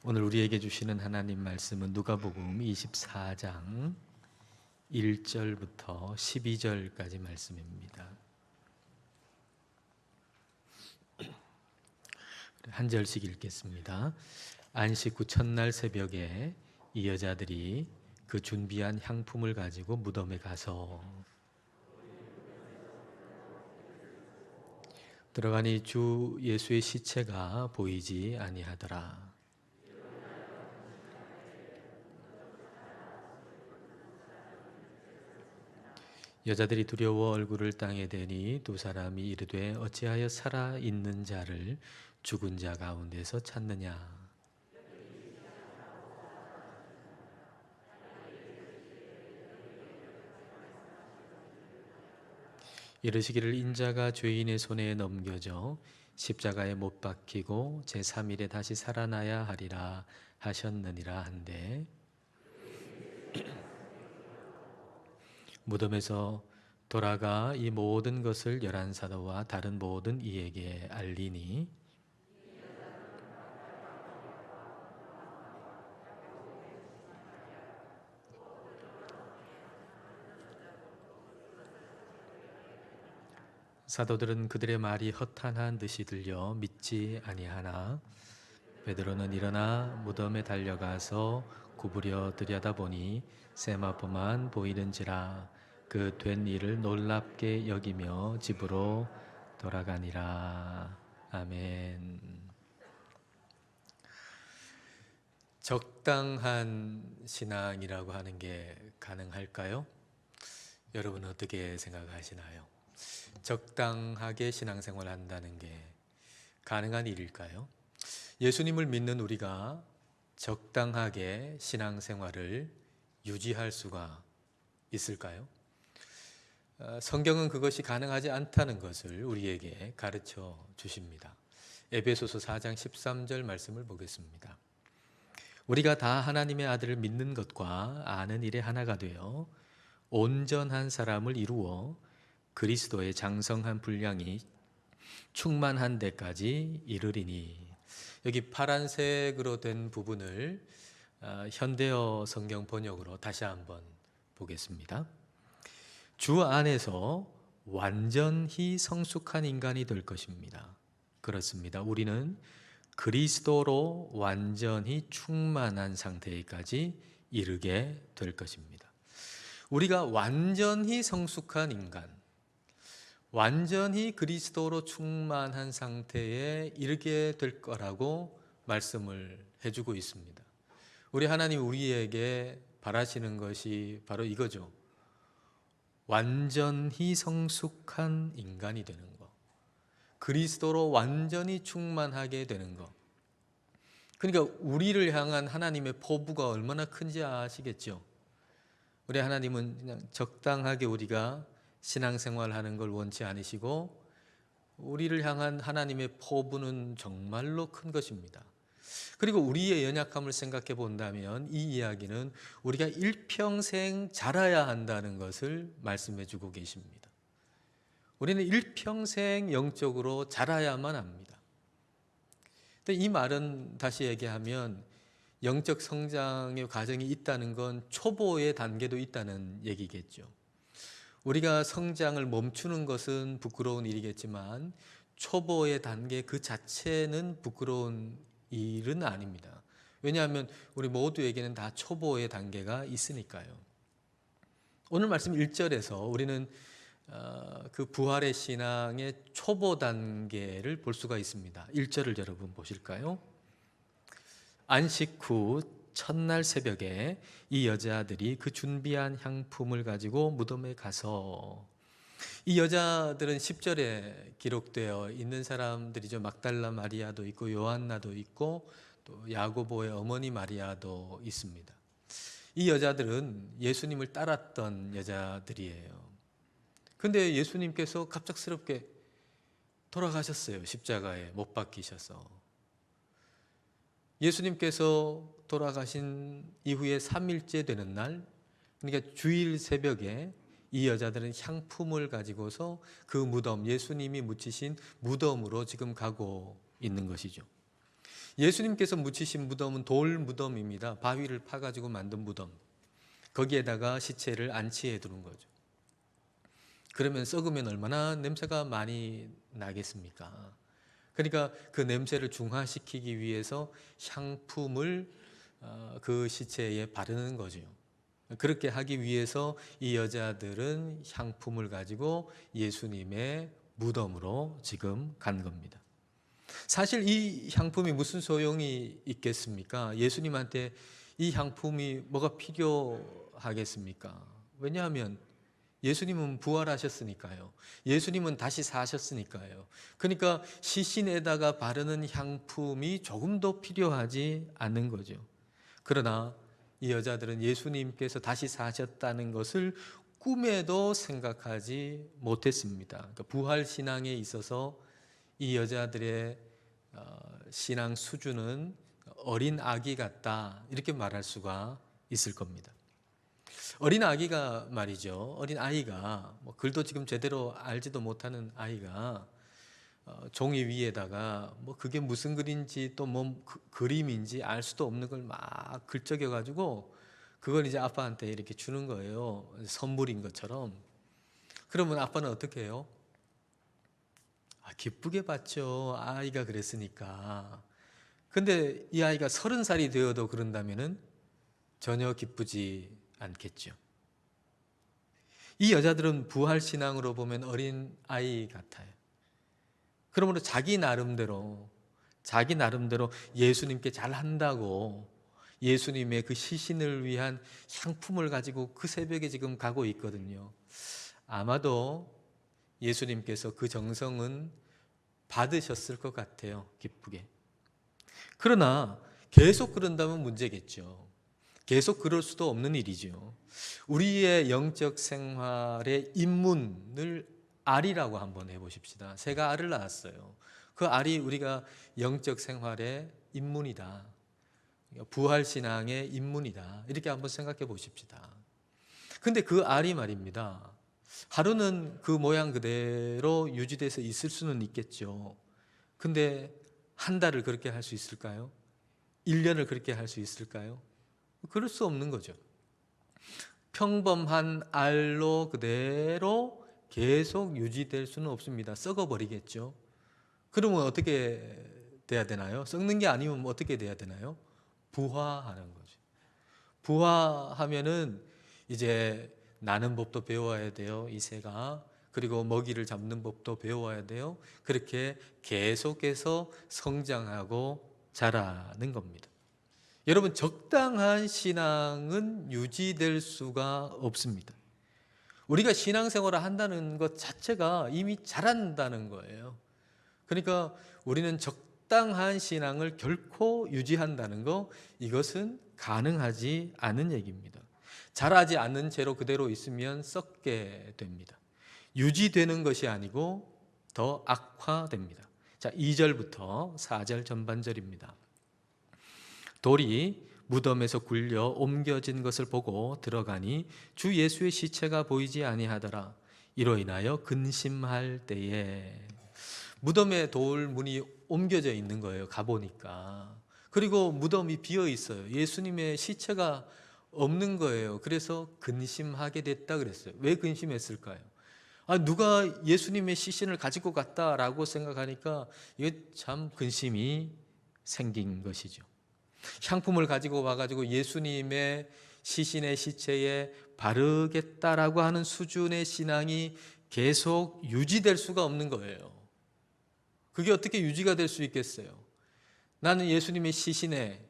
오늘 우리에게 주시는 하나님 말씀은 누가복음 24장 1절부터 12절까지 말씀입니다. 한 절씩 읽겠습니다. 안식 후 첫날 새벽에 이 여자들이 그 준비한 향품을 가지고 무덤에 가서 들어가니 주 예수의 시체가 보이지 아니하더라. 여자들이 두려워 얼굴을 땅에 대니 두 사람이 이르되 어찌하여 살아 있는 자를 죽은 자 가운데서 찾느냐. 이르시기를 인자가 죄인의 손에 넘겨져 십자가에 못 박히고 제3일에 다시 살아나야 하리라 하셨느니라 한데 무덤에서 돌아가 이 모든 것을 11사도와 다른 모든 이에게 알리니 사도들은 그들의 말이 허탄한 듯이 들려 믿지 아니하나 베드로는 일어나 무덤에 달려가서 구부려 들여다보니 세마포만 보이는지라 그 된 일을 놀랍게 여기며 집으로 돌아가니라. 아멘. 적당한 신앙이라고 하는 게 가능할까요? 여러분 어떻게 생각하시나요? 적당하게 신앙생활을 한다는 게 가능한 일일까요? 예수님을 믿는 우리가 적당하게 신앙생활을 유지할 수가 있을까요? 성경은 그것이 가능하지 않다는 것을 우리에게 가르쳐 주십니다. 에베소서 4장 13절 말씀을 보겠습니다. 우리가 다 하나님의 아들을 믿는 것과 아는 일에 하나가 되어 온전한 사람을 이루어 그리스도의 장성한 분량이 충만한 데까지 이르리니. 여기 파란색으로 된 부분을 현대어 성경 번역으로 다시 한번 보겠습니다. 주 안에서 완전히 성숙한 인간이 될 것입니다. 그렇습니다. 우리는 그리스도로 완전히 충만한 상태까지 이르게 될 것입니다. 우리가 완전히 성숙한 인간, 완전히 그리스도로 충만한 상태에 이르게 될 거라고 말씀을 해주고 있습니다. 우리 하나님 우리에게 바라시는 것이 바로 이거죠. 완전히 성숙한 인간이 되는 것, 그리스도로 완전히 충만하게 되는 것. 그러니까 우리를 향한 하나님의 포부가 얼마나 큰지 아시겠죠? 우리 하나님은 그냥 적당하게 우리가 신앙생활하는 걸 원치 않으시고 우리를 향한 하나님의 포부는 정말로 큰 것입니다. 그리고 우리의 연약함을 생각해 본다면 이 이야기는 우리가 일평생 자라야 한다는 것을 말씀해 주고 계십니다. 우리는 일평생 영적으로 자라야만 합니다. 근데 이 말은 다시 얘기하면 영적 성장의 과정이 있다는 건 초보의 단계도 있다는 얘기겠죠. 우리가 성장을 멈추는 것은 부끄러운 일이겠지만 초보의 단계 그 자체는 부끄러운 일은 아닙니다. 왜냐하면 우리 모두에게는 다 초보의 단계가 있으니까요. 오늘 말씀 1절에서 우리는 그 부활의 신앙의 초보 단계를 볼 수가 있습니다. 1절을 여러분 보실까요? 안식 후 첫날 새벽에 이 여자들이 그 준비한 향품을 가지고 무덤에 가서, 이 여자들은 10절에 기록되어 있는 사람들이죠. 막달라 마리아도 있고 요한나도 있고 또 야고보의 어머니 마리아도 있습니다. 이 여자들은 예수님을 따랐던 여자들이에요. 근데 예수님께서 갑작스럽게 돌아가셨어요. 십자가에 못 박히셔서. 예수님께서 돌아가신 이후에 3일째 되는 날, 그러니까 주일 새벽에 이 여자들은 향품을 가지고서 그 무덤, 예수님이 묻히신 무덤으로 지금 가고 있는 것이죠. 예수님께서 묻히신 무덤은 돌 무덤입니다. 바위를 파가지고 만든 무덤. 거기에다가 시체를 안치해 두는 거죠. 그러면 썩으면 얼마나 냄새가 많이 나겠습니까? 그러니까 그 냄새를 중화시키기 위해서 향품을 그 시체에 바르는 거죠. 그렇게 하기 위해서 이 여자들은 향품을 가지고 예수님의 무덤으로 지금 간 겁니다. 사실 이 향품이 무슨 소용이 있겠습니까? 예수님한테 이 향품이 뭐가 필요하겠습니까? 왜냐하면 예수님은 부활하셨으니까요. 예수님은 다시 사셨으니까요. 그러니까 시신에다가 바르는 향품이 조금도 필요하지 않는 거죠. 그러나 이 여자들은 예수님께서 다시 사셨다는 것을 꿈에도 생각하지 못했습니다. 그러니까 부활 신앙에 있어서 이 여자들의 신앙 수준은 어린 아기 같다, 이렇게 말할 수가 있을 겁니다. 어린 아기가 말이죠. 어린 아이가 글도 지금 제대로 알지도 못하는 아이가 종이 위에다가 그게 무슨 글인지 또 그림인지 알 수도 없는 걸 막 글적여 가지고 그걸 이제 아빠한테 이렇게 주는 거예요. 선물인 것처럼. 그러면 아빠는 어떻게 해요? 기쁘게 받죠. 아이가 그랬으니까. 근데 이 아이가 30살이 되어도 그런다면은 전혀 기쁘지 않겠죠. 이 여자들은 부활신앙으로 보면 어린 아이 같아요. 그러므로 자기 나름대로 예수님께 잘한다고 예수님의 그 시신을 위한 향품을 가지고 그 새벽에 지금 가고 있거든요. 아마도 예수님께서 그 정성은 받으셨을 것 같아요. 기쁘게. 그러나 계속 그런다면 문제겠죠. 계속 그럴 수도 없는 일이죠. 우리의 영적 생활의 입문을 알이라고 한번 해보십시다. 새가 알을 낳았어요. 그 알이 우리가 영적 생활의 입문이다. 부활신앙의 입문이다. 이렇게 한번 생각해 보십시다. 근데 그 알이 말입니다. 하루는 그 모양 그대로 유지돼서 있을 수는 있겠죠. 근데 한 달을 그렇게 할 수 있을까요? 1년을 그렇게 할 수 있을까요? 그럴 수 없는 거죠. 평범한 알로 그대로 계속 유지될 수는 없습니다. 썩어버리겠죠. 그러면 어떻게 돼야 되나요? 썩는 게 아니면 어떻게 돼야 되나요? 부화하는 거죠. 부화하면은 이제 나는 법도 배워야 돼요. 이 새가. 그리고 먹이를 잡는 법도 배워야 돼요. 그렇게 계속해서 성장하고 자라는 겁니다. 여러분, 적당한 신앙은 유지될 수가 없습니다. 우리가 신앙생활을 한다는 것 자체가 이미 잘한다는 거예요. 그러니까 우리는 적당한 신앙을 결코 유지한다는 거, 이것은 가능하지 않은 얘기입니다. 자라지 않는 채로 그대로 있으면 썩게 됩니다. 유지되는 것이 아니고 더 악화됩니다. 자, 2절부터 4절 전반절입니다. 돌이 무덤에서 굴려 옮겨진 것을 보고 들어가니 주 예수의 시체가 보이지 아니하더라. 이로 인하여 근심할 때에. 무덤에 돌 문이 옮겨져 있는 거예요. 가보니까. 그리고 무덤이 비어 있어요. 예수님의 시체가 없는 거예요. 그래서 근심하게 됐다 그랬어요. 왜 근심했을까요? 누가 예수님의 시신을 가지고 갔다라고 생각하니까 이게 참 근심이 생긴 것이죠. 향품을 가지고 와가지고 예수님의 시신의 시체에 바르겠다라고 하는 수준의 신앙이 계속 유지될 수가 없는 거예요. 그게 어떻게 유지가 될 수 있겠어요? 나는 예수님의 시신에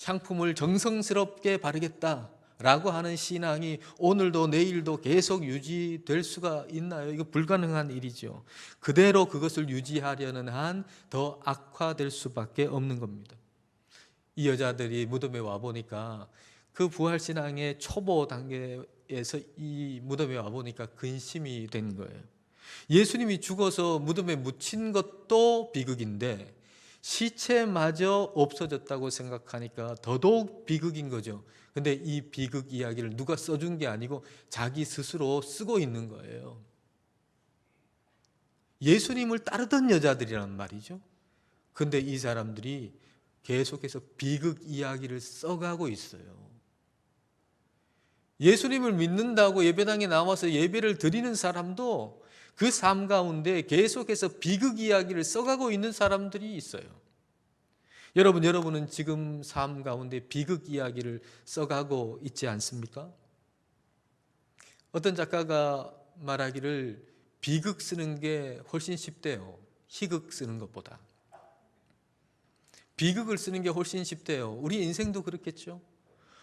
향품을 정성스럽게 바르겠다라고 하는 신앙이 오늘도 내일도 계속 유지될 수가 있나요? 이거 불가능한 일이죠. 그대로 그것을 유지하려는 한 더 악화될 수밖에 없는 겁니다. 이 여자들이 무덤에 와보니까 그 부활신앙의 초보 단계에서 이 무덤에 와보니까 근심이 된 거예요. 예수님이 죽어서 무덤에 묻힌 것도 비극인데 시체마저 없어졌다고 생각하니까 더더욱 비극인 거죠. 근데 이 비극 이야기를 누가 써준 게 아니고 자기 스스로 쓰고 있는 거예요. 예수님을 따르던 여자들이란 말이죠. 근데 이 사람들이 계속해서 비극 이야기를 써가고 있어요. 예수님을 믿는다고 예배당에 나와서 예배를 드리는 사람도 그 삶 가운데 계속해서 비극 이야기를 써가고 있는 사람들이 있어요. 여러분은 지금 삶 가운데 비극 이야기를 써가고 있지 않습니까? 어떤 작가가 말하기를 비극 쓰는 게 훨씬 쉽대요. 희극 쓰는 것보다. 비극을 쓰는 게 훨씬 쉽대요. 우리 인생도 그렇겠죠.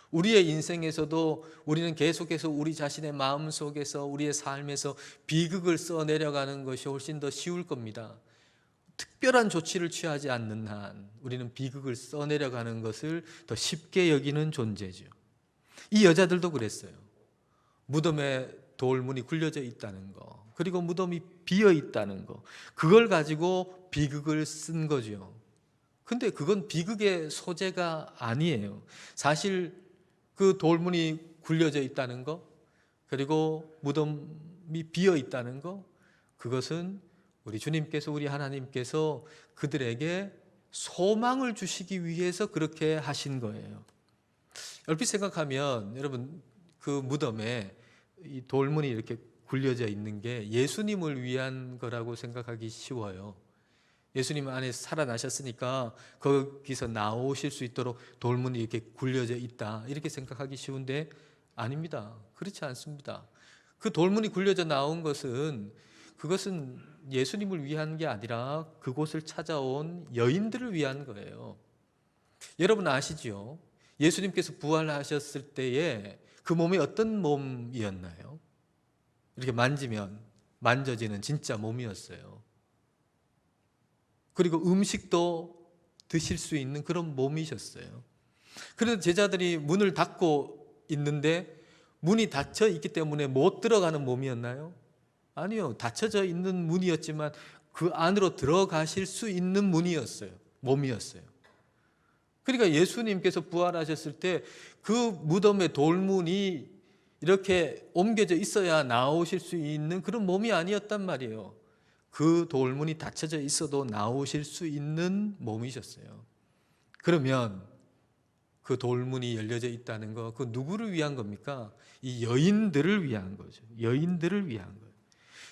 우리의 인생에서도 우리는 계속해서 우리 자신의 마음속에서 우리의 삶에서 비극을 써내려가는 것이 훨씬 더 쉬울 겁니다. 특별한 조치를 취하지 않는 한 우리는 비극을 써내려가는 것을 더 쉽게 여기는 존재죠. 이 여자들도 그랬어요. 무덤에 돌문이 굴려져 있다는 거, 그리고 무덤이 비어 있다는 거, 그걸 가지고 비극을 쓴 거죠. 근데 그건 비극의 소재가 아니에요. 사실 그 돌문이 굴려져 있다는 거, 그리고 무덤이 비어 있다는 거, 그것은 우리 주님께서, 우리 하나님께서 그들에게 소망을 주시기 위해서 그렇게 하신 거예요. 얼핏 생각하면 여러분, 그 무덤에 이 돌문이 이렇게 굴려져 있는 게 예수님을 위한 거라고 생각하기 쉬워요. 예수님 안에 살아나셨으니까 거기서 나오실 수 있도록 돌문이 이렇게 굴려져 있다, 이렇게 생각하기 쉬운데 아닙니다. 그렇지 않습니다. 그 돌문이 굴려져 나온 것은, 그것은 예수님을 위한 게 아니라 그곳을 찾아온 여인들을 위한 거예요. 여러분 아시죠? 예수님께서 부활하셨을 때에 그 몸이 어떤 몸이었나요? 이렇게 만지면 만져지는 진짜 몸이었어요. 그리고 음식도 드실 수 있는 그런 몸이셨어요. 그래서 제자들이 문을 닫고 있는데 문이 닫혀 있기 때문에 못 들어가는 몸이었나요? 아니요. 닫혀져 있는 문이었지만 그 안으로 들어가실 수 있는 문이었어요. 몸이었어요. 그러니까 예수님께서 부활하셨을 때 그 무덤의 돌문이 이렇게 옮겨져 있어야 나오실 수 있는 그런 몸이 아니었단 말이에요. 그 돌문이 닫혀져 있어도 나오실 수 있는 몸이셨어요. 그러면 그 돌문이 열려져 있다는 거, 그 누구를 위한 겁니까? 이 여인들을 위한 거죠. 여인들을 위한 거예요.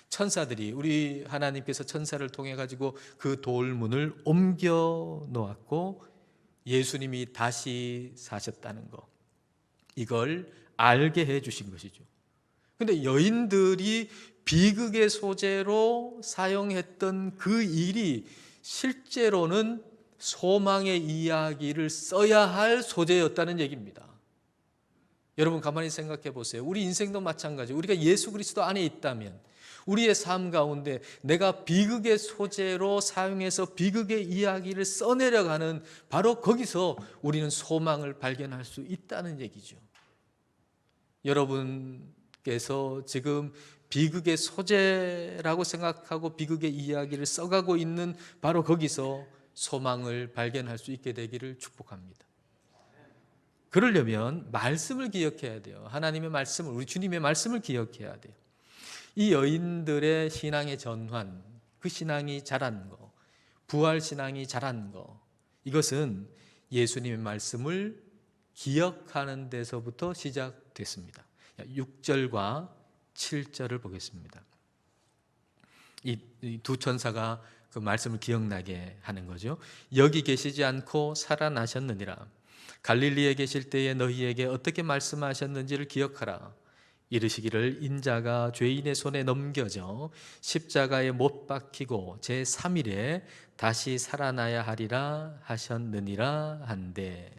천사들이, 우리 하나님께서 천사를 통해 가지고 그 돌문을 옮겨 놓았고 예수님이 다시 사셨다는 거, 이걸 알게 해 주신 것이죠. 근데 여인들이 비극의 소재로 사용했던 그 일이 실제로는 소망의 이야기를 써야 할 소재였다는 얘기입니다. 여러분 가만히 생각해 보세요. 우리 인생도 마찬가지. 우리가 예수 그리스도 안에 있다면 우리의 삶 가운데 내가 비극의 소재로 사용해서 비극의 이야기를 써내려가는, 바로 거기서 우리는 소망을 발견할 수 있다는 얘기죠. 여러분께서 지금 비극의 소재라고 생각하고 비극의 이야기를 써가고 있는 바로 거기서 소망을 발견할 수 있게 되기를 축복합니다. 그러려면 말씀을 기억해야 돼요. 하나님의 말씀을, 우리 주님의 말씀을 기억해야 돼요. 이 여인들의 신앙의 전환, 그 신앙이 자란 거, 부활 신앙이 자란 거, 이것은 예수님의 말씀을 기억하는 데서부터 시작됐습니다. 6절과 7절을 보겠습니다. 이 두 천사가 그 말씀을 기억나게 하는 거죠. 여기 계시지 않고 살아나셨느니라. 갈릴리에 계실 때에 너희에게 어떻게 말씀하셨는지를 기억하라. 이르시기를 인자가 죄인의 손에 넘겨져 십자가에 못 박히고 제3일에 다시 살아나야 하리라 하셨느니라 한데,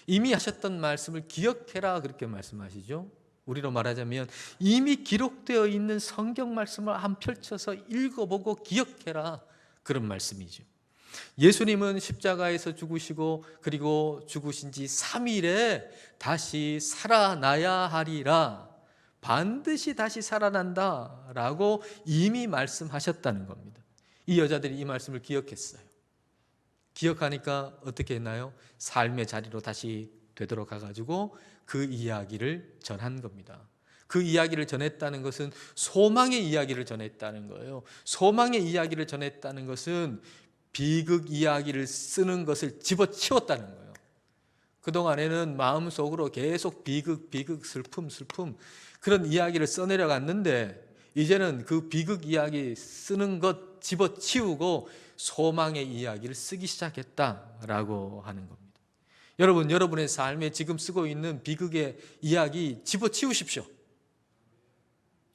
이미 하셨던 말씀을 기억해라, 그렇게 말씀하시죠. 우리로 말하자면 이미 기록되어 있는 성경 말씀을 한 펼쳐서 읽어보고 기억해라, 그런 말씀이죠. 예수님은 십자가에서 죽으시고 그리고 죽으신 지 3일에 다시 살아나야 하리라, 반드시 다시 살아난다라고 이미 말씀하셨다는 겁니다. 이 여자들이 이 말씀을 기억했어요. 기억하니까 어떻게 했나요? 삶의 자리로 다시 되돌아가 가지고 그 이야기를 전한 겁니다. 그 이야기를 전했다는 것은 소망의 이야기를 전했다는 거예요. 소망의 이야기를 전했다는 것은 비극 이야기를 쓰는 것을 집어치웠다는 거예요. 그동안에는 마음속으로 계속 비극, 슬픔 그런 이야기를 써내려갔는데 이제는 그 비극 이야기 쓰는 것 집어치우고 소망의 이야기를 쓰기 시작했다라고 하는 겁니다. 여러분, 여러분의 삶에 지금 쓰고 있는 비극의 이야기 집어치우십시오.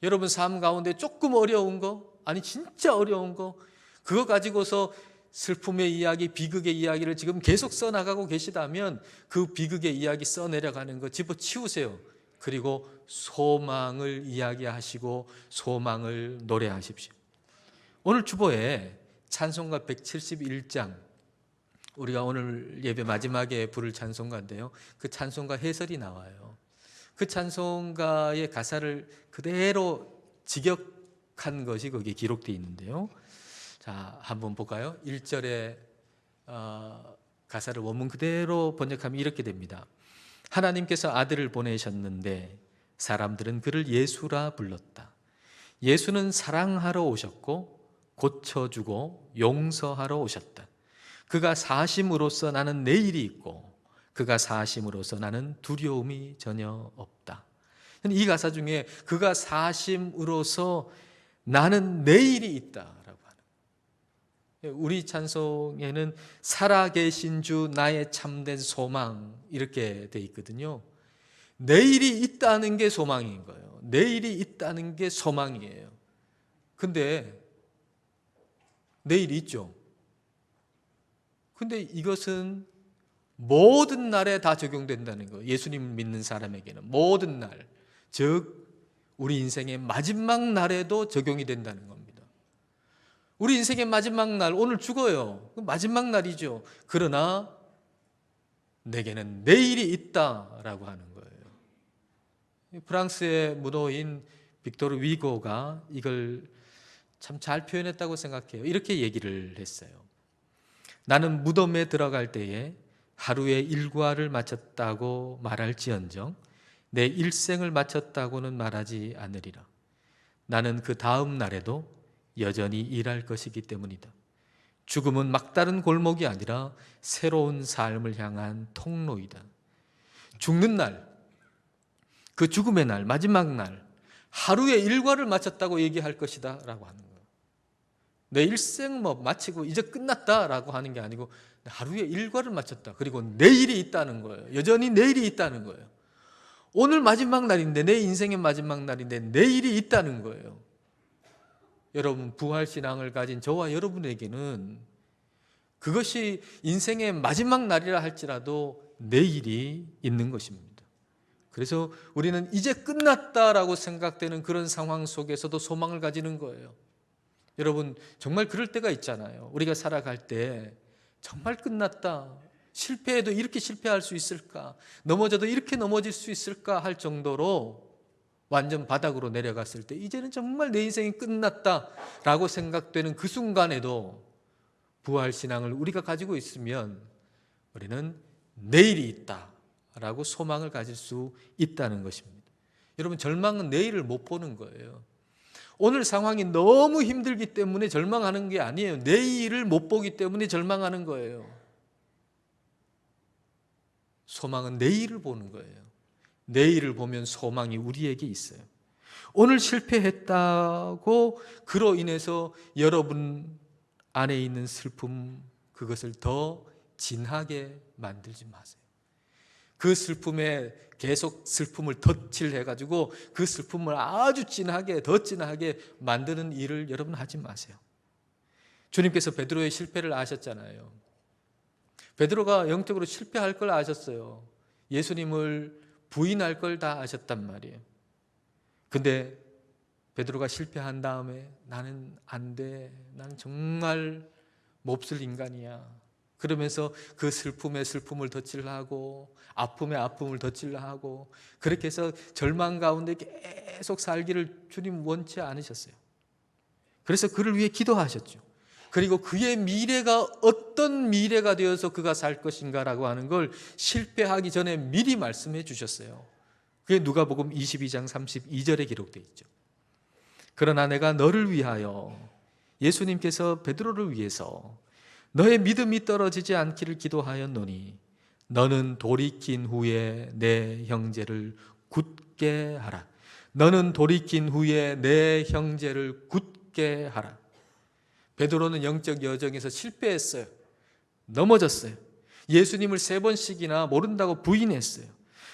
여러분 삶 가운데 조금 어려운 거, 아니 진짜 어려운 거, 그거 가지고서 슬픔의 이야기, 비극의 이야기를 지금 계속 써나가고 계시다면 그 비극의 이야기 써내려가는 거 집어치우세요. 그리고 소망을 이야기하시고 소망을 노래하십시오. 오늘 주보에 찬송가 171장, 우리가 오늘 예배 마지막에 부를 찬송가인데요, 그 찬송가 해설이 나와요. 그 찬송가의 가사를 그대로 직역한 것이 거기에 기록되어 있는데요. 자, 한번 볼까요? 1절에 가사를 원문 그대로 번역하면 이렇게 됩니다. 하나님께서 아들을 보내셨는데 사람들은 그를 예수라 불렀다. 예수는 사랑하러 오셨고 고쳐주고 용서하러 오셨다. 그가 사심으로써 나는 내일이 있고 그가 사심으로써 나는 두려움이 전혀 없다. 이 가사 중에 그가 사심으로써 나는 내일이 있다라고 하는, 우리 찬송에는 살아계신 주 나의 참된 소망 이렇게 돼 있거든요. 내일이 있다는 게 소망인 거예요. 내일이 있다는 게 소망이에요. 근데 내일이 있죠. 근데 이것은 모든 날에 다 적용된다는 거예요. 예수님을 믿는 사람에게는 모든 날, 즉 우리 인생의 마지막 날에도 적용이 된다는 겁니다. 우리 인생의 마지막 날, 오늘 죽어요. 마지막 날이죠. 그러나 내게는 내일이 있다라고 하는 거예요. 프랑스의 문호인 빅토르 위고가 이걸 참 잘 표현했다고 생각해요. 이렇게 얘기를 했어요. 나는 무덤에 들어갈 때에 하루의 일과를 마쳤다고 말할지언정 내 일생을 마쳤다고는 말하지 않으리라. 나는 그 다음 날에도 여전히 일할 것이기 때문이다. 죽음은 막다른 골목이 아니라 새로운 삶을 향한 통로이다. 죽는 날, 그 죽음의 날, 마지막 날, 하루의 일과를 마쳤다고 얘기할 것이다 라고 하는 거예요. 내 일생 마치고 이제 끝났다라고 하는 게 아니고 하루의 일과를 마쳤다. 그리고 내일이 있다는 거예요. 여전히 내일이 있다는 거예요. 오늘 마지막 날인데, 내 인생의 마지막 날인데 내일이 있다는 거예요. 여러분, 부활신앙을 가진 저와 여러분에게는 그것이 인생의 마지막 날이라 할지라도 내일이 있는 것입니다. 그래서 우리는 이제 끝났다라고 생각되는 그런 상황 속에서도 소망을 가지는 거예요. 여러분, 정말 그럴 때가 있잖아요. 우리가 살아갈 때 정말 끝났다, 실패해도 이렇게 실패할 수 있을까, 넘어져도 이렇게 넘어질 수 있을까 할 정도로 완전 바닥으로 내려갔을 때 이제는 정말 내 인생이 끝났다라고 생각되는 그 순간에도 부활신앙을 우리가 가지고 있으면 우리는 내일이 있다라고 소망을 가질 수 있다는 것입니다. 여러분, 절망은 내일을 못 보는 거예요. 오늘 상황이 너무 힘들기 때문에 절망하는 게 아니에요. 내일을 못 보기 때문에 절망하는 거예요. 소망은 내일을 보는 거예요. 내일을 보면 소망이 우리에게 있어요. 오늘 실패했다고 그로 인해서 여러분 안에 있는 슬픔, 그것을 더 진하게 만들지 마세요. 그 슬픔에 계속 슬픔을 덧칠해가지고 그 슬픔을 아주 진하게, 더 진하게 만드는 일을 여러분 하지 마세요. 주님께서 베드로의 실패를 아셨잖아요. 베드로가 영적으로 실패할 걸 아셨어요. 예수님을 부인할 걸 다 아셨단 말이에요. 근데 베드로가 실패한 다음에 나는 안 돼, 난 정말 몹쓸 인간이야, 그러면서 그 슬픔에 슬픔을 덧칠하고 아픔에 아픔을 덧칠하고 그렇게 해서 절망 가운데 계속 살기를 주님 원치 않으셨어요. 그래서 그를 위해 기도하셨죠. 그리고 그의 미래가 어떤 미래가 되어서 그가 살 것인가라고 하는 걸 실패하기 전에 미리 말씀해 주셨어요. 그게 누가복음 22장 32절에 기록되어 있죠. 그러나 내가 너를 위하여, 예수님께서 베드로를 위해서 너의 믿음이 떨어지지 않기를 기도하였노니 너는 돌이킨 후에 내 형제를 굳게 하라. 너는 돌이킨 후에 내 형제를 굳게 하라. 베드로는 영적 여정에서 실패했어요. 넘어졌어요. 예수님을 3번씩이나 모른다고 부인했어요.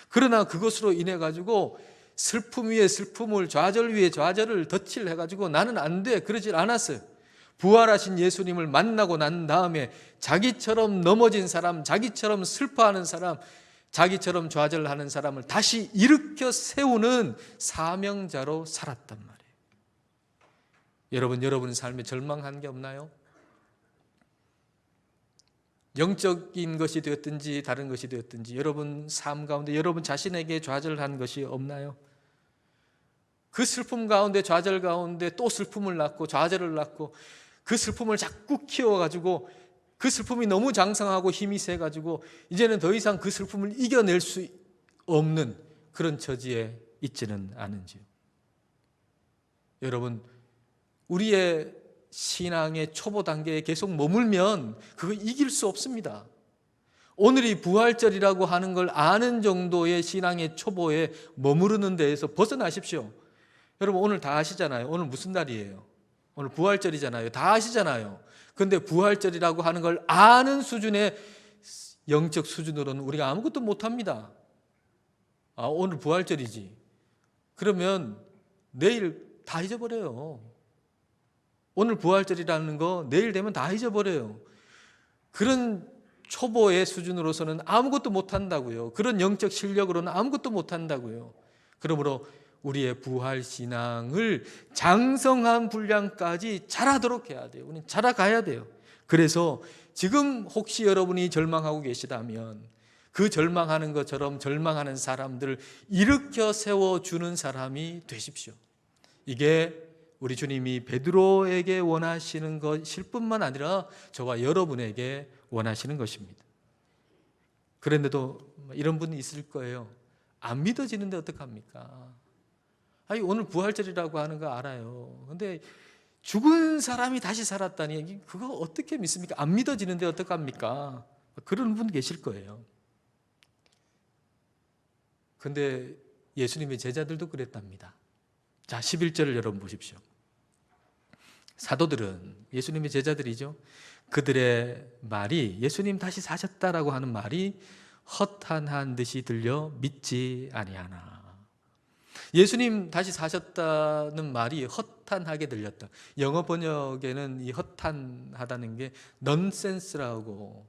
그러나 그것으로 인해 가지고 슬픔 위에 슬픔을, 좌절 위에 좌절을 덧칠 해가지고 나는 안 돼, 그러질 않았어요. 부활하신 예수님을 만나고 난 다음에 자기처럼 넘어진 사람, 자기처럼 슬퍼하는 사람, 자기처럼 좌절하는 사람을 다시 일으켜 세우는 사명자로 살았단 말이에요. 여러분 삶에 절망한 게 없나요? 영적인 것이 되었든지 다른 것이 되었든지 여러분 삶 가운데 여러분 자신에게 좌절한 것이 없나요? 그 슬픔 가운데, 좌절 가운데 또 슬픔을 낳고 좌절을 낳고 그 슬픔을 자꾸 키워가지고 그 슬픔이 너무 장성하고 힘이 세가지고 이제는 더 이상 그 슬픔을 이겨낼 수 없는 그런 처지에 있지는 않은지요. 여러분, 우리의 신앙의 초보 단계에 계속 머물면 그거 이길 수 없습니다. 오늘이 부활절이라고 하는 걸 아는 정도의 신앙의 초보에 머무르는 데에서 벗어나십시오. 여러분, 오늘 다 아시잖아요. 오늘 무슨 날이에요? 오늘 부활절이잖아요. 다 아시잖아요. 그런데 부활절이라고 하는 걸 아는 수준의 영적 수준으로는 우리가 아무것도 못합니다. 오늘 부활절이지. 그러면 내일 다 잊어버려요. 오늘 부활절이라는 거 내일 되면 다 잊어버려요. 그런 초보의 수준으로서는 아무것도 못한다고요. 그런 영적 실력으로는 아무것도 못한다고요. 그러므로 우리의 부활신앙을 장성한 분량까지 자라도록 해야 돼요. 우리는 자라가야 돼요. 그래서 지금 혹시 여러분이 절망하고 계시다면 그 절망하는 것처럼 절망하는 사람들을 일으켜 세워주는 사람이 되십시오. 이게 우리 주님이 베드로에게 원하시는 것일 뿐만 아니라 저와 여러분에게 원하시는 것입니다. 그런데도 이런 분이 있을 거예요. 안 믿어지는데 어떡합니까? 오늘 부활절이라고 하는 거 알아요. 근데 죽은 사람이 다시 살았다니 그거 어떻게 믿습니까? 안 믿어지는데 어떡합니까? 그런 분 계실 거예요. 근데 예수님의 제자들도 그랬답니다. 자, 11절을 여러분 보십시오. 사도들은 예수님의 제자들이죠. 그들의 말이 예수님 다시 사셨다라고 하는 말이 허탄한 듯이 들려 믿지 아니하나. 예수님 다시 사셨다는 말이 허탄하게 들렸다. 영어 번역에는 이 허탄하다는 게 넌센스라고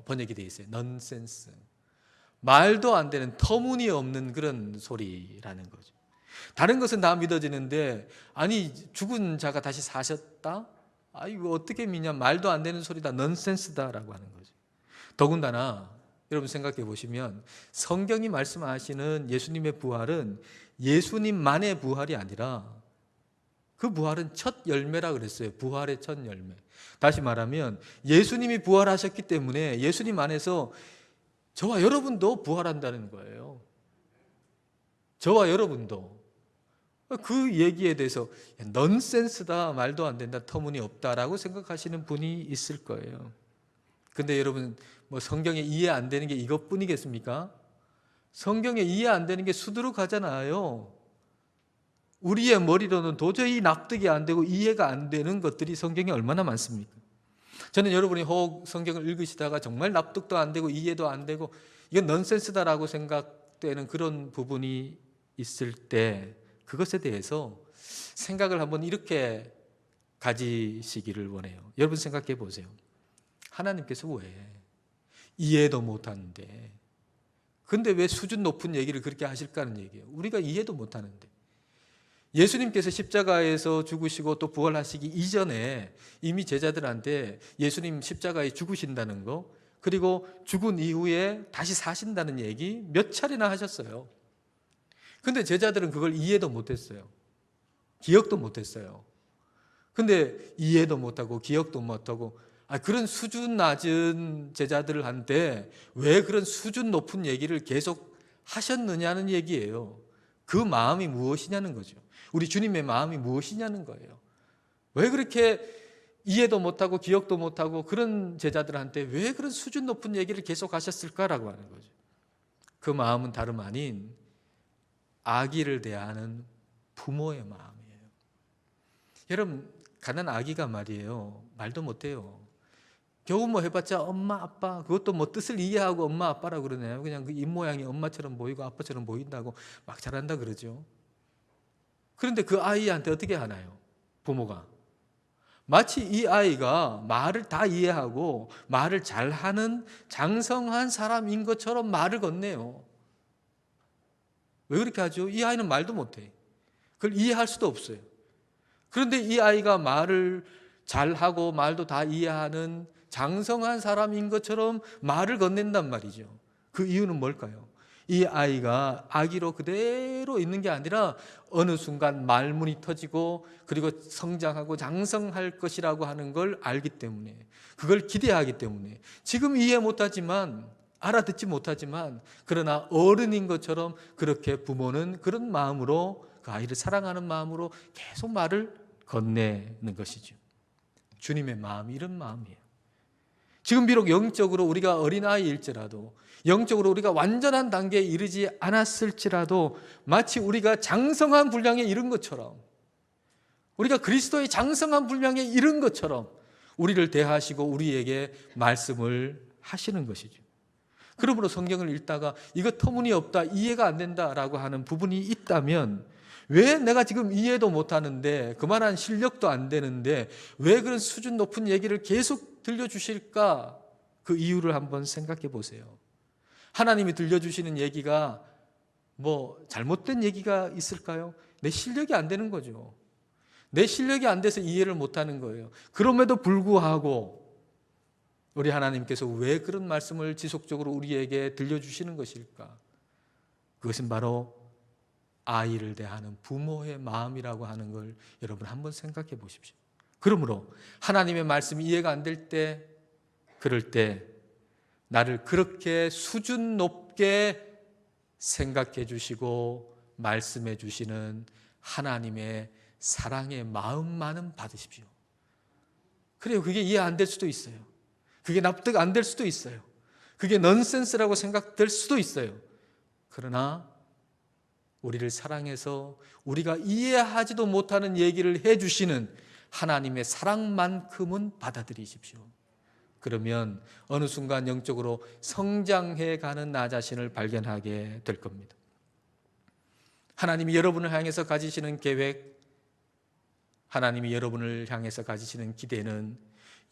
번역이 되어 있어요. 넌센스. 말도 안 되는 터무니없는 그런 소리라는 거죠. 다른 것은 다 믿어지는데 아니 죽은 자가 다시 사셨다? 이거 어떻게 믿냐? 말도 안 되는 소리다. 넌센스다라고 하는 거죠. 더군다나 여러분 생각해 보시면 성경이 말씀하시는 예수님의 부활은 예수님만의 부활이 아니라 그 부활은 첫 열매라 그랬어요. 부활의 첫 열매. 다시 말하면 예수님이 부활하셨기 때문에 예수님 안에서 저와 여러분도 부활한다는 거예요. 저와 여러분도. 그 얘기에 대해서 넌센스다, 말도 안 된다, 터무니없다라고 생각하시는 분이 있을 거예요. 근데 여러분 성경에 이해 안 되는 게 이것뿐이겠습니까? 성경에 이해 안 되는 게 수두룩하잖아요. 우리의 머리로는 도저히 납득이 안 되고 이해가 안 되는 것들이 성경에 얼마나 많습니까? 저는 여러분이 혹 성경을 읽으시다가 정말 납득도 안 되고 이해도 안 되고 이건 넌센스다라고 생각되는 그런 부분이 있을 때 그것에 대해서 생각을 한번 이렇게 가지시기를 원해요. 여러분 생각해 보세요. 하나님께서 왜 이해도 못하는데 근데 왜 수준 높은 얘기를 그렇게 하실까 하는 얘기예요. 우리가 이해도 못하는데 예수님께서 십자가에서 죽으시고 또 부활하시기 이전에 이미 제자들한테 예수님 십자가에 죽으신다는 거 그리고 죽은 이후에 다시 사신다는 얘기 몇 차례나 하셨어요. 근데 제자들은 그걸 이해도 못했어요. 기억도 못했어요. 근데 이해도 못하고 기억도 못하고 그런 수준 낮은 제자들한테 왜 그런 수준 높은 얘기를 계속 하셨느냐는 얘기예요. 그 마음이 무엇이냐는 거죠. 우리 주님의 마음이 무엇이냐는 거예요. 왜 그렇게 이해도 못하고 기억도 못하고 그런 제자들한테 왜 그런 수준 높은 얘기를 계속 하셨을까라고 하는 거죠. 그 마음은 다름 아닌 아기를 대하는 부모의 마음이에요. 여러분, 가난 아기가 말이에요, 말도 못해요. 겨우 뭐 해봤자 엄마 아빠, 그것도 뭐 뜻을 이해하고 엄마 아빠라고 그러네요. 그냥 그 입모양이 엄마처럼 보이고 아빠처럼 보인다고 막 잘한다 그러죠. 그런데 그 아이한테 어떻게 하나요? 부모가 마치 이 아이가 말을 다 이해하고 말을 잘하는 장성한 사람인 것처럼 말을 건네요. 왜 그렇게 하죠? 이 아이는 말도 못해. 그걸 이해할 수도 없어요. 그런데 이 아이가 말을 잘하고 말도 다 이해하는 장성한 사람인 것처럼 말을 건넨단 말이죠. 그 이유는 뭘까요? 이 아이가 아기로 그대로 있는 게 아니라 어느 순간 말문이 터지고 그리고 성장하고 장성할 것이라고 하는 걸 알기 때문에, 그걸 기대하기 때문에, 지금 이해 못하지만, 알아듣지 못하지만, 그러나 어른인 것처럼 그렇게 부모는 그런 마음으로, 그 아이를 사랑하는 마음으로 계속 말을 건네는 것이죠. 주님의 마음이 이런 마음이에요. 지금 비록 영적으로 우리가 어린아이일지라도, 영적으로 우리가 완전한 단계에 이르지 않았을지라도, 마치 우리가 장성한 분량에 이른 것처럼, 우리가 그리스도의 장성한 분량에 이른 것처럼 우리를 대하시고 우리에게 말씀을 하시는 것이죠. 그러므로 성경을 읽다가 이거 터무니없다, 이해가 안 된다라고 하는 부분이 있다면, 왜 내가 지금 이해도 못하는데, 그만한 실력도 안 되는데 왜 그런 수준 높은 얘기를 계속 들려주실까? 그 이유를 한번 생각해 보세요. 하나님이 들려주시는 얘기가 뭐 잘못된 얘기가 있을까요? 내 실력이 안 되는 거죠. 내 실력이 안 돼서 이해를 못하는 거예요. 그럼에도 불구하고 우리 하나님께서 왜 그런 말씀을 지속적으로 우리에게 들려주시는 것일까? 그것은 바로 아이를 대하는 부모의 마음이라고 하는 걸 여러분 한번 생각해 보십시오. 그러므로 하나님의 말씀이 이해가 안 될 때, 그럴 때 나를 그렇게 수준 높게 생각해 주시고 말씀해 주시는 하나님의 사랑의 마음만은 받으십시오. 그래요. 그게 이해 안 될 수도 있어요. 그게 납득 안 될 수도 있어요. 그게 넌센스라고 생각될 수도 있어요. 그러나 우리를 사랑해서 우리가 이해하지도 못하는 얘기를 해주시는 하나님의 사랑만큼은 받아들이십시오. 그러면 어느 순간 영적으로 성장해가는 나 자신을 발견하게 될 겁니다. 하나님이 여러분을 향해서 가지시는 계획, 하나님이 여러분을 향해서 가지시는 기대는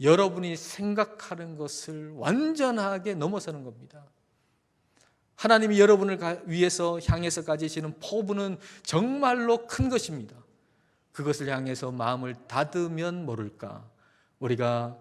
여러분이 생각하는 것을 완전하게 넘어서는 겁니다. 하나님이 여러분을 위해서 향해서 가지시는 포부는 정말로 큰 것입니다. 그것을 향해서 마음을 닫으면 모를까, 우리가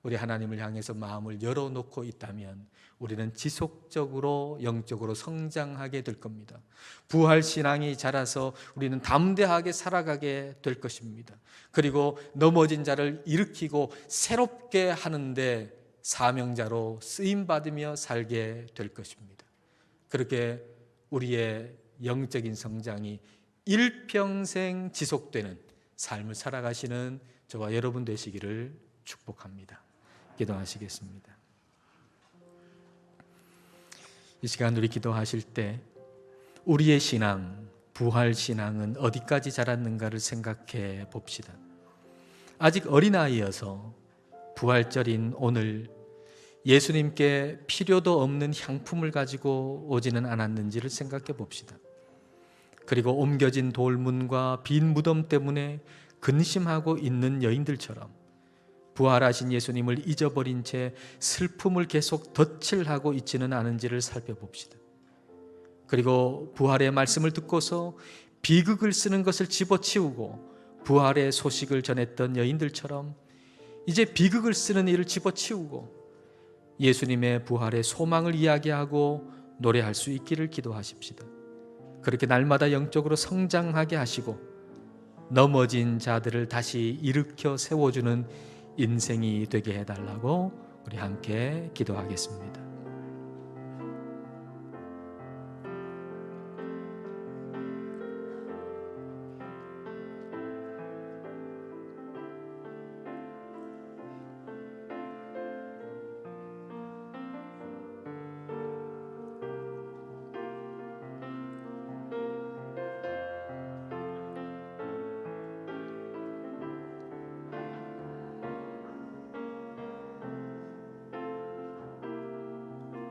우리 하나님을 향해서 마음을 열어놓고 있다면 우리는 지속적으로 영적으로 성장하게 될 겁니다. 부활신앙이 자라서 우리는 담대하게 살아가게 될 것입니다. 그리고 넘어진 자를 일으키고 새롭게 하는데 사명자로 쓰임받으며 살게 될 것입니다. 그렇게 우리의 영적인 성장이 일평생 지속되는 삶을 살아가시는 저와 여러분 되시기를 축복합니다. 기도하시겠습니다. 이 시간 우리 기도하실 때 우리의 신앙, 부활 신앙은 어디까지 자랐는가를 생각해 봅시다. 아직 어린아이여서 부활절인 오늘 예수님께 필요도 없는 향품을 가지고 오지는 않았는지를 생각해 봅시다. 그리고 옮겨진 돌문과 빈 무덤 때문에 근심하고 있는 여인들처럼 부활하신 예수님을 잊어버린 채 슬픔을 계속 덧칠하고 있지는 않은지를 살펴봅시다. 그리고 부활의 말씀을 듣고서 비극을 쓰는 것을 집어치우고 부활의 소식을 전했던 여인들처럼 이제 비극을 쓰는 일을 집어치우고 예수님의 부활의 소망을 이야기하고 노래할 수 있기를 기도하십시다. 그렇게 날마다 영적으로 성장하게 하시고 넘어진 자들을 다시 일으켜 세워주는 인생이 되게 해달라고 우리 함께 기도하겠습니다.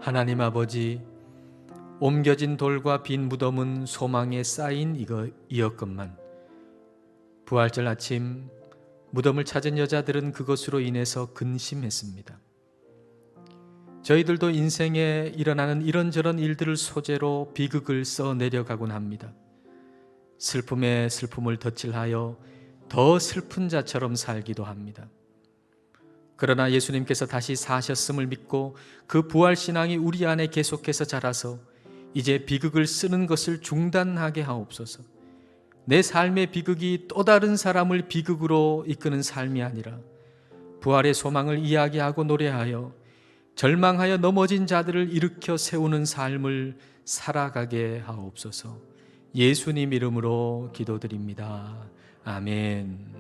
하나님 아버지, 옮겨진 돌과 빈 무덤은 소망에 쌓인 이었건만 부활절 아침 무덤을 찾은 여자들은 그것으로 인해서 근심했습니다. 저희들도 인생에 일어나는 이런저런 일들을 소재로 비극을 써 내려가곤 합니다. 슬픔에 슬픔을 덧칠하여 더 슬픈 자처럼 살기도 합니다. 그러나 예수님께서 다시 사셨음을 믿고 그 부활신앙이 우리 안에 계속해서 자라서 이제 비극을 쓰는 것을 중단하게 하옵소서. 내 삶의 비극이 또 다른 사람을 비극으로 이끄는 삶이 아니라 부활의 소망을 이야기하고 노래하여 절망하여 넘어진 자들을 일으켜 세우는 삶을 살아가게 하옵소서. 예수님 이름으로 기도드립니다. 아멘.